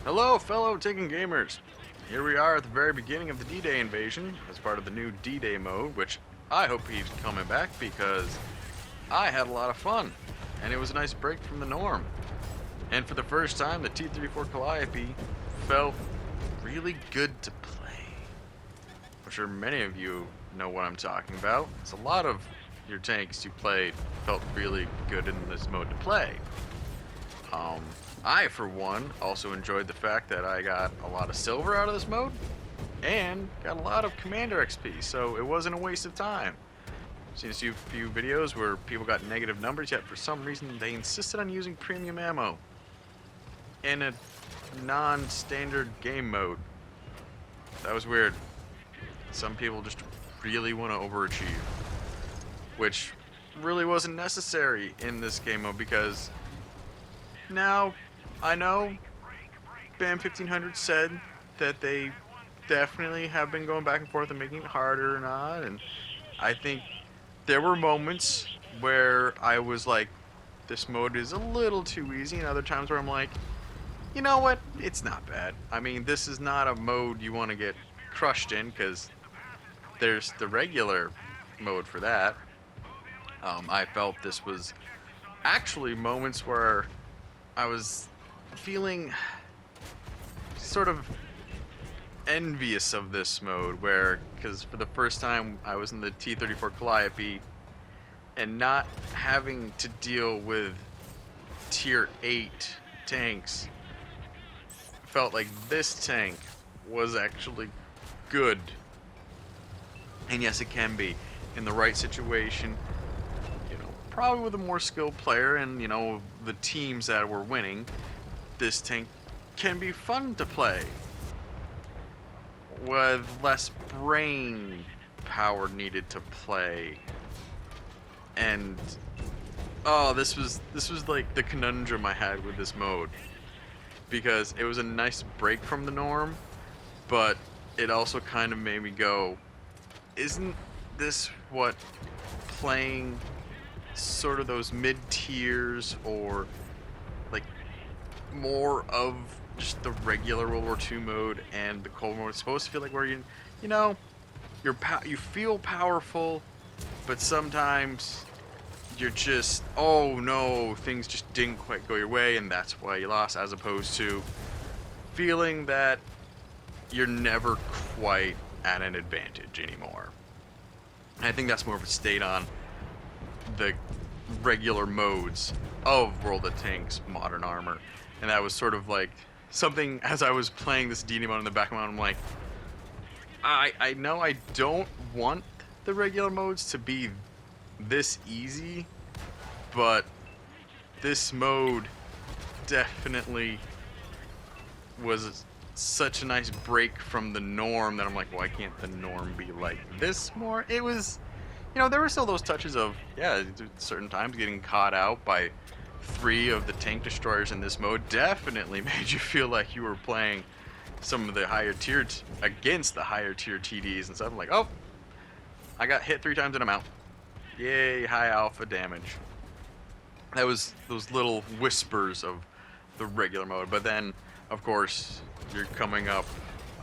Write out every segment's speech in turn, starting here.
Hello, fellow Taken gamers. Here we are at the very beginning of the D-Day invasion as part of the new D-Day mode, which I hope he's coming back because I had a lot of fun and it was a nice break from the norm. And for the first time, the T-34 Calliope felt really good to play. I'm sure many of you know what I'm talking about. It's a lot of your tanks you played felt really good in this mode to play. I, for one, also enjoyed the fact that I got a lot of silver out of this mode and got a lot of commander XP, so it wasn't a waste of time. I've seen a few videos where people got negative numbers, yet for some reason they insisted on using premium ammo in a non-standard game mode. That was weird. Some people just really want to overachieve, which really wasn't necessary in this game mode because now I know BAM 1500 said that they definitely have been going back and forth and making it harder or not, and I think there were moments where I was like, this mode is a little too easy, and other times where I'm like, you know what, it's not bad. I mean, this is not a mode you want to get crushed in, because there's the regular mode for that. I felt this was actually moments where I was feeling sort of envious of this mode, where, because for the first time I was in the T-34 Calliope and not having to deal with tier 8 tanks, felt like this tank was actually good. And yes, it can be in the right situation, probably with a more skilled player and, the teams that were winning, this tank can be fun to play with less brain power needed to play. And this was like the conundrum I had with this mode, because it was a nice break from the norm, but it also kind of made me go, isn't this what playing sort of those mid-tiers or like more of just the regular World War II mode and the Cold War is supposed to feel like, where you feel powerful, but sometimes you're just, oh no, things just didn't quite go your way and that's why you lost, as opposed to feeling that you're never quite at an advantage anymore. And I think that's more of a state on the regular modes of World of Tanks Modern Armor, and that was sort of like something as I was playing this DD mode in the back of my mind. I'm like, I know I don't want the regular modes to be this easy, but this mode definitely was such a nice break from the norm that I'm like, why can't the norm be like this more? It was, there were still those touches of, certain times getting caught out by 3 of the tank destroyers in this mode definitely made you feel like you were playing some of the higher tier against the higher tier TDs and stuff. I'm like, oh, I got hit 3 times and I'm out. Yay, high alpha damage. That was those little whispers of the regular mode. But then, of course, you're coming up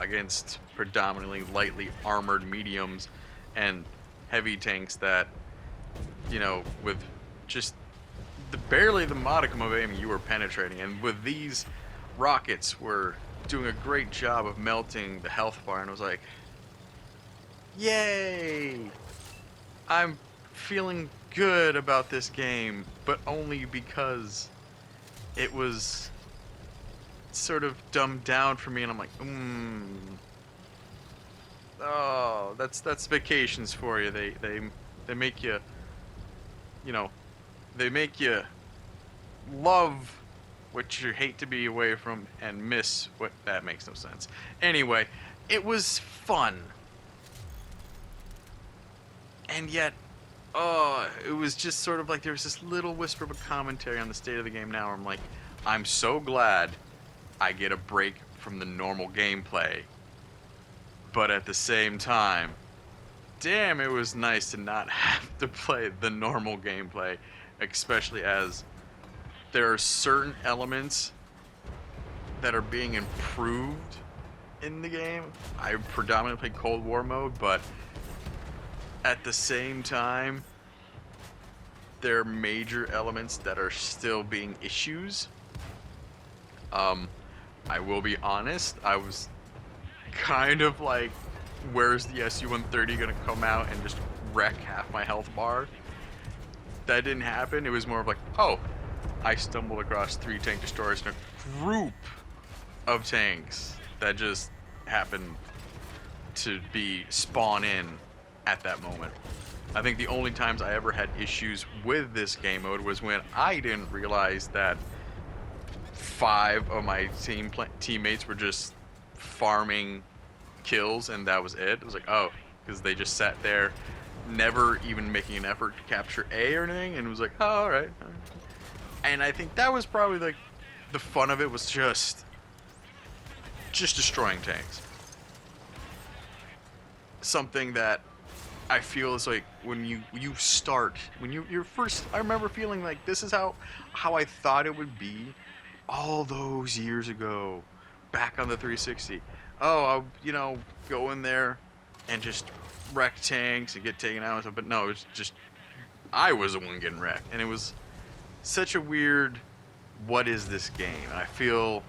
against predominantly lightly armored mediums and heavy tanks that, with just barely the modicum of aim you were penetrating. And with these rockets were doing a great job of melting the health bar, and I was like, yay! I'm feeling good about this game, but only because it was sort of dumbed down for me, and I'm like, oh, that's vacations for you. They make you, they make you love what you hate to be away from and miss what, that makes no sense. Anyway, it was fun. And yet, it was just sort of like there was this little whisper of a commentary on the state of the game now where I'm like, I'm so glad I get a break from the normal gameplay. But at the same time, damn, it was nice to not have to play the normal gameplay, especially as there are certain elements that are being improved in the game. I predominantly play Cold War mode, but at the same time, there are major elements that are still being issues. I will be honest, I was kind of like, where's the SU-130 gonna come out and just wreck half my health bar? That didn't happen. It was more of like, oh, I stumbled across 3 tank destroyers in a group of tanks that just happened to be spawn in at that moment. I think the only times I ever had issues with this game mode was when I didn't realize that 5 of my teammates were just farming kills and that was it. It was like, oh, because they just sat there, never even making an effort to capture A or anything, and it was like, oh, all right. And I think that was probably like the fun of it, was just destroying tanks. Something that I feel is like when you start, when you're first, I remember feeling like this is how I thought it would be all those years ago, back on the 360. Oh, I'll, go in there and just wreck tanks and get taken out and stuff. But no, it's just, I was the one getting wrecked. And it was such a weird, what is this game? And I feel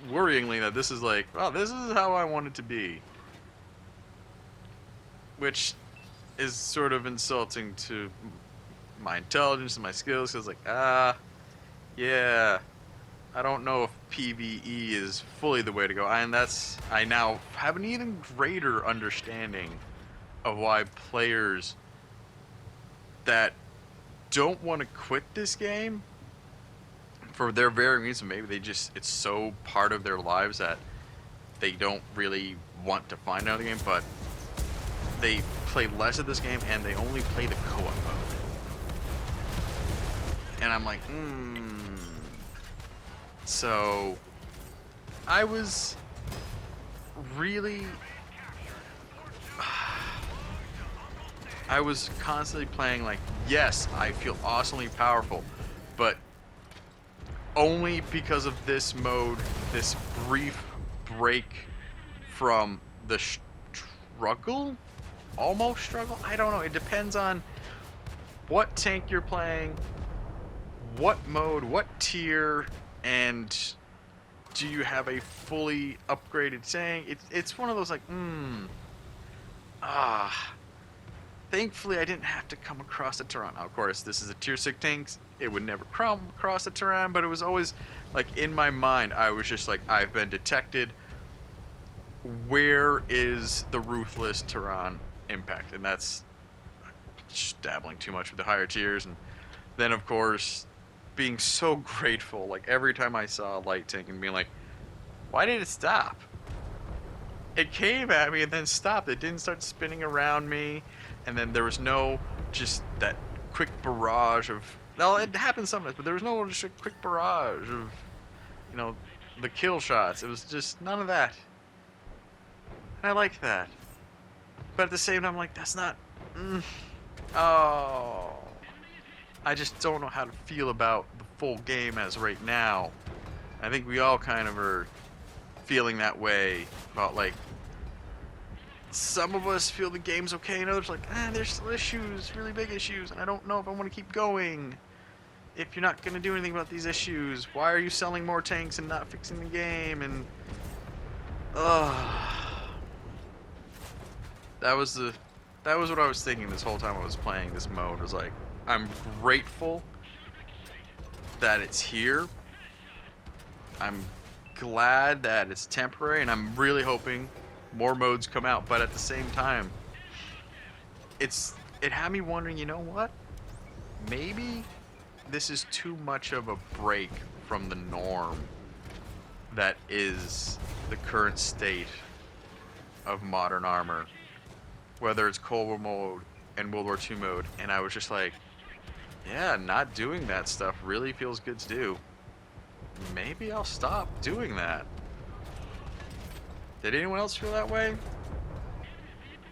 worryingly that this is like, oh, this is how I want it to be. Which is sort of insulting to my intelligence and my skills, because yeah, I don't know if PvE is fully the way to go. And I now have an even greater understanding of why players that don't want to quit this game, for their varying reasons, maybe it's so part of their lives that they don't really want to find out the game, but they play less of this game and they only play the co-op mode. And I'm like, So I was really, I was constantly playing like, yes, I feel awesomely powerful, but only because of this mode, this brief break from the struggle, almost struggle. I don't know. It depends on what tank you're playing, what mode, what tier, and do you have a fully upgraded tank? It's one of those like, Thankfully, I didn't have to come across a Tehran. Of course, this is a tier 6 tank. It would never come across a Tehran, but it was always like in my mind, I was just like, I've been detected. Where is the ruthless Tehran impact? And that's just dabbling too much with the higher tiers. And then, of course, being so grateful, like every time I saw a light tank and being like, why did it stop? It came at me and then stopped. It didn't start spinning around me. And then there was no just that quick barrage of, well, it happens sometimes, but there was no just a quick barrage of, the kill shots. It was just none of that. And I liked that. But at the same time, I'm like, that's not, oh. I just don't know how to feel about the full game as right now. I think we all kind of are feeling that way about, like, some of us feel the game's okay, and others like, there's still issues, really big issues, and I don't know if I want to keep going. If you're not going to do anything about these issues, why are you selling more tanks and not fixing the game? And, that was what I was thinking this whole time I was playing this mode. Was like, I'm grateful that it's here. I'm glad that it's temporary, and I'm really hoping more modes come out. But at the same time, it had me wondering, you know what? Maybe this is too much of a break from the norm that is the current state of modern armor, whether it's Cold War mode and World War II mode. And I was just like, yeah, not doing that stuff really feels good to do. Maybe I'll stop doing that. Did anyone else feel that way?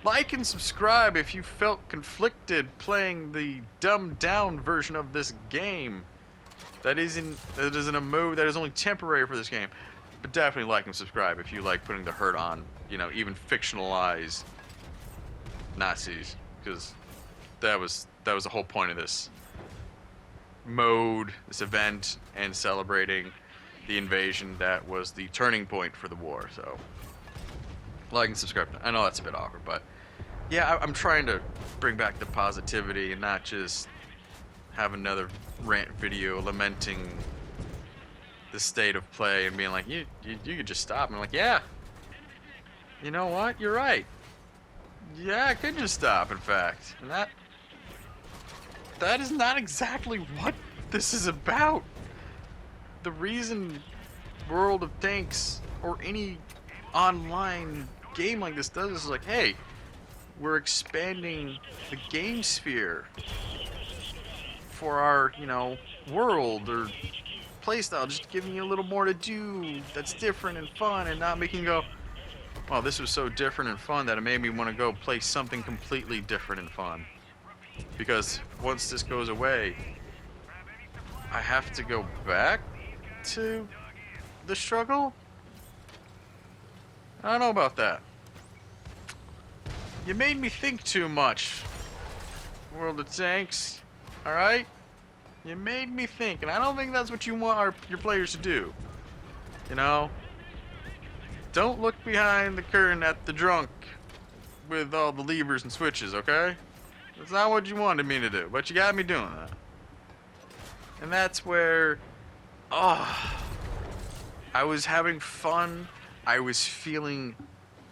Like and subscribe if you felt conflicted playing the dumbed down version of this game. That isn't a mode that is only temporary for this game. But definitely like and subscribe if you like putting the hurt on, you know, even fictionalized Nazis, because that was the whole point of this mode, this event, and celebrating the invasion that was the turning point for the war. So, like and subscribe. I know that's a bit awkward, but yeah, I'm trying to bring back the positivity and not just have another rant video lamenting the state of play and being like, you could just stop. And I'm like, yeah, you know what? You're right. Yeah, I could just stop, in fact. And that is not exactly what this is about. The reason World of Tanks or any online game like this does is like, hey, we're expanding the game sphere for our, you know, world or playstyle, just giving you a little more to do that's different and fun, and not making you go, well, this was so different and fun that it made me want to go play something completely different and fun. Because once this goes away, I have to go back to the struggle? I don't know about that. You made me think too much, World of Tanks. Alright? You made me think, and I don't think that's what you want your players to do. You know? Don't look behind the curtain at the drunk with all the levers and switches, okay? That's not what you wanted me to do, but you got me doing that. And that's where, I was having fun. I was feeling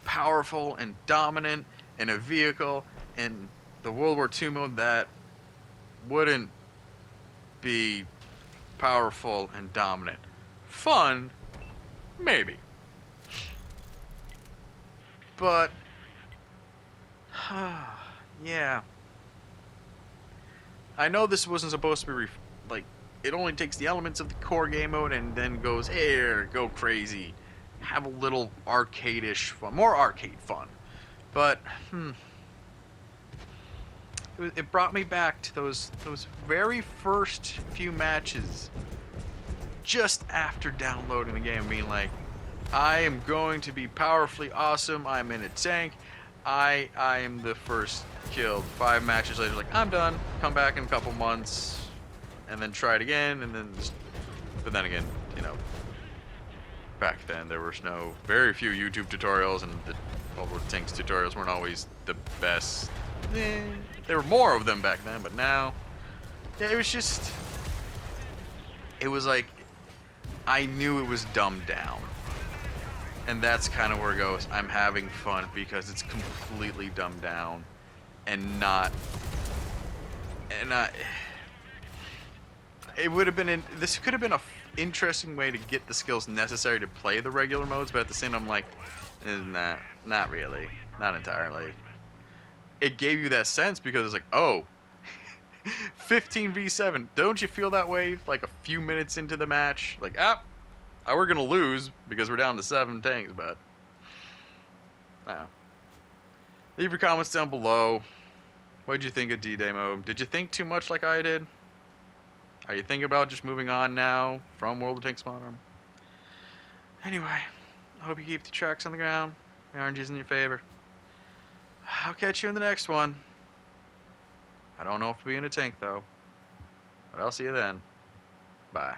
powerful and dominant in a vehicle in the World War II mode that wouldn't be powerful and dominant. Fun, maybe. But, yeah. I know this wasn't supposed to be, like, it only takes the elements of the core game mode and then goes, here, go crazy. Have a little arcade-ish fun. More arcade fun. But, it brought me back to those very first few matches just after downloading the game, being like, I am going to be powerfully awesome. I'm in a tank. I am the first killed. 5 matches later, like, I'm done. Come back in a couple months, and then try it again, and then, but then again, you know, back then there was very few YouTube tutorials, and the World War Tanks tutorials weren't always the best. There were more of them back then, but now, yeah, it was like, I knew it was dumbed down. And that's kind of where it goes. I'm having fun because it's completely dumbed down and not. And it would have been. This could have been a interesting way to get the skills necessary to play the regular modes, but at the same time, I'm like, not really, not entirely. It gave you that sense because it's like, oh, 15v7. Don't you feel that way? Like a few minutes into the match, like, we're gonna lose because we're down to 7 tanks, but leave your comments down below. What did you think of D-Day mode? Did you think too much like I did? Are you thinking about just moving on now from World of Tanks Modern? Anyway, I hope you keep the tracks on the ground. The RNG's in your favor. I'll catch you in the next one. I don't know if we'll be in a tank though, but I'll see you then. Bye.